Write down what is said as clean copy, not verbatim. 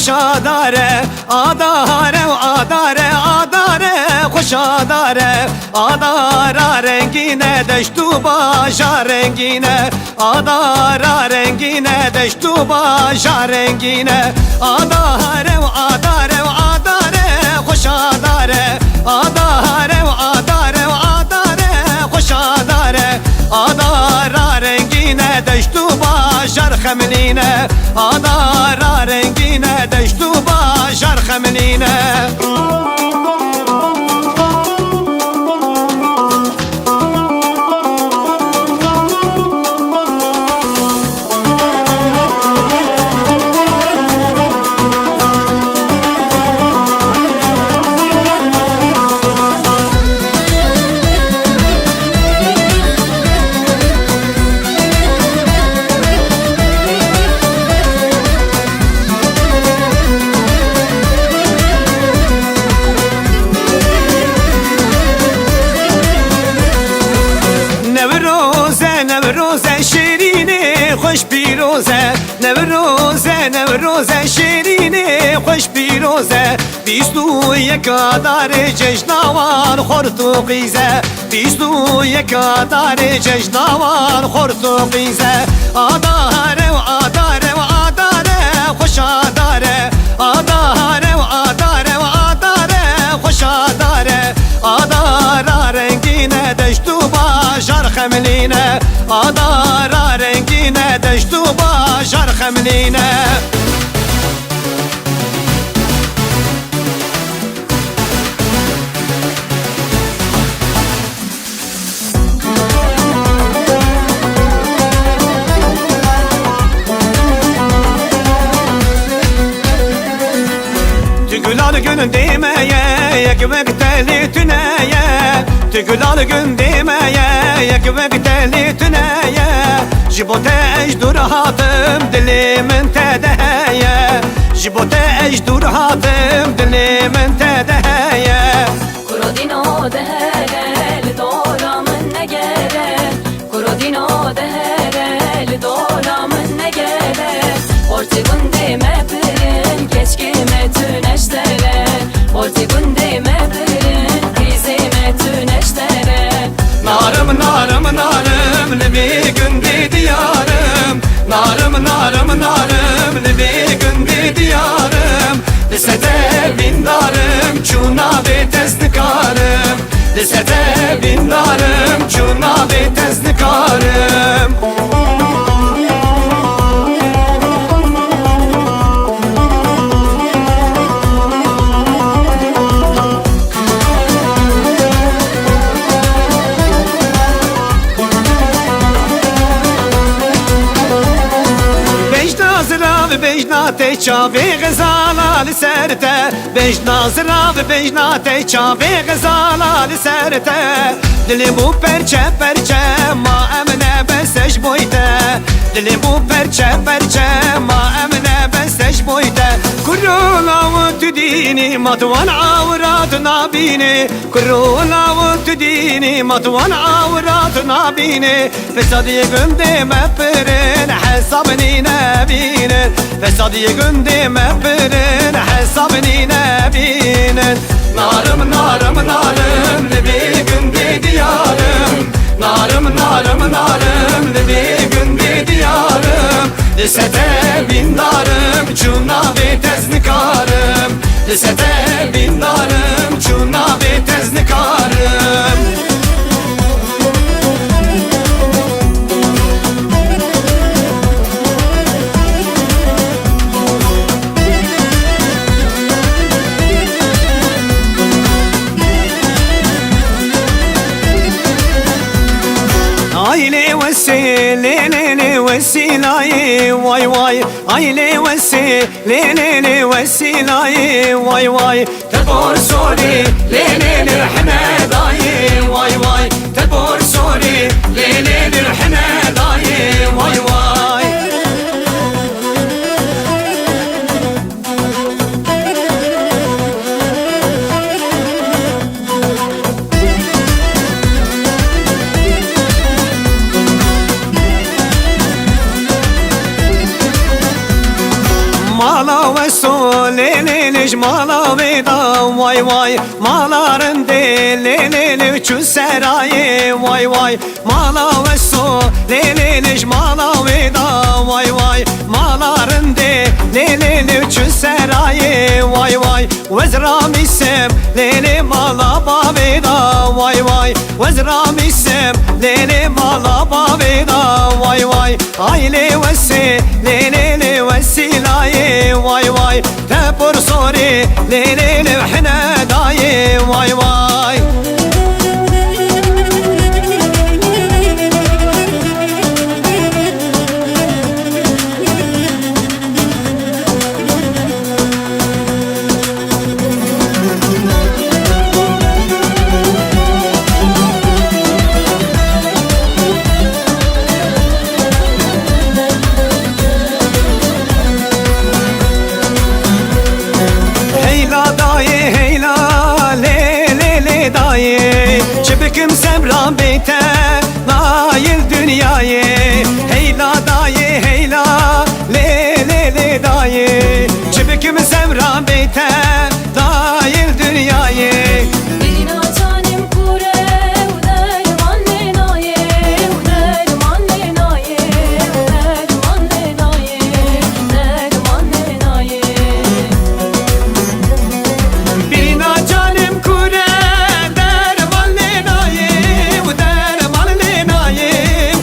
خوشا داره آداره و آداره آداره خوشا داره آداره رنگینه دشت و باجا رنگینه آداره رنگینه دشت و باجا رنگینه آداره و آداره و آداره خوشا داره آداره و آداره و آداره خوشا داره آداره رنگینه دشت و باجر خملینه آداره رنگینه دشت و باجر خملینه نوروزه شیرینه خوش پیروزه نوروزه نوروزه شیرینه خوش پیروزه بیست و یک آذار جشنوار خورد و قیزه بیست و یک آذار جشنوار خورد و قیزه آداره و آداره و آداره خوش آداره آداره و آداره و آداره خوش آداره آداره رنگینه دشت و باجر خملینه آداره رنگینه دشت و باجر خملینه Tügülal gün demeye yak vekteli tüneye Tügülal gün demeye yak vekteli tüneye Jibote ejdur hatım dilimin tedeye Jibote ejdur hatım dilimin tedeye Kurodino dehere li doramın ne gere Kurodino dehere li doramın ne gere Orti gundime pirin keşkime tüneştere Orti gundime pirin krizime tüneştere Narım narım narım ne bir günde diyarım Narım narım narım ne bir günde diyarım Lisede bindarım çuna ve teznikarım Lisede bindarım çuna ve teznikarım بجنات چاوی غزالا لسرته بجنازرا و بجنات چاوی غزالا لسرته دلی بو پرچه پرچه ما امنه بسش بویته دلی بو پرچه پرچه ما امنه بسش بویته کرولا و تو دینی ماتوان عورات نابینی کرولا و تو دینی ماتوان عورات نابینی فسادی گنده مپرن حسابنی نبینن فسادی گنده مپرن حسابنی نبینن نارم نارم نارم لبی گنده دیارم نارم نارم نارم لبی گنده دیارم Lisede bindarım çuna ve teznikarım Lisede bindarım çuna ve teznikarım Aile vesilene vesilaye vay vay Aile vesilene vesilaye vay vay Tebor sori lene lirhne daye vay vay Tebor sori lene lirhne daye vay vay Mala ve sor leliş mala veda vay vay Maların de leliş çün serayı vay vay Mala ve su leliş mala veda vay vay Maların de leliş çün serayı vay vay Vezram isem leli mala baveda vay vay Vezram isem leli mala baveda vay vay Aile vesi leli vesilaye vay vay Tepur sori leli vhine daye vay vay Çıbıkım semran beyte nail dünyayı Heyla dayı heyla le le le dayı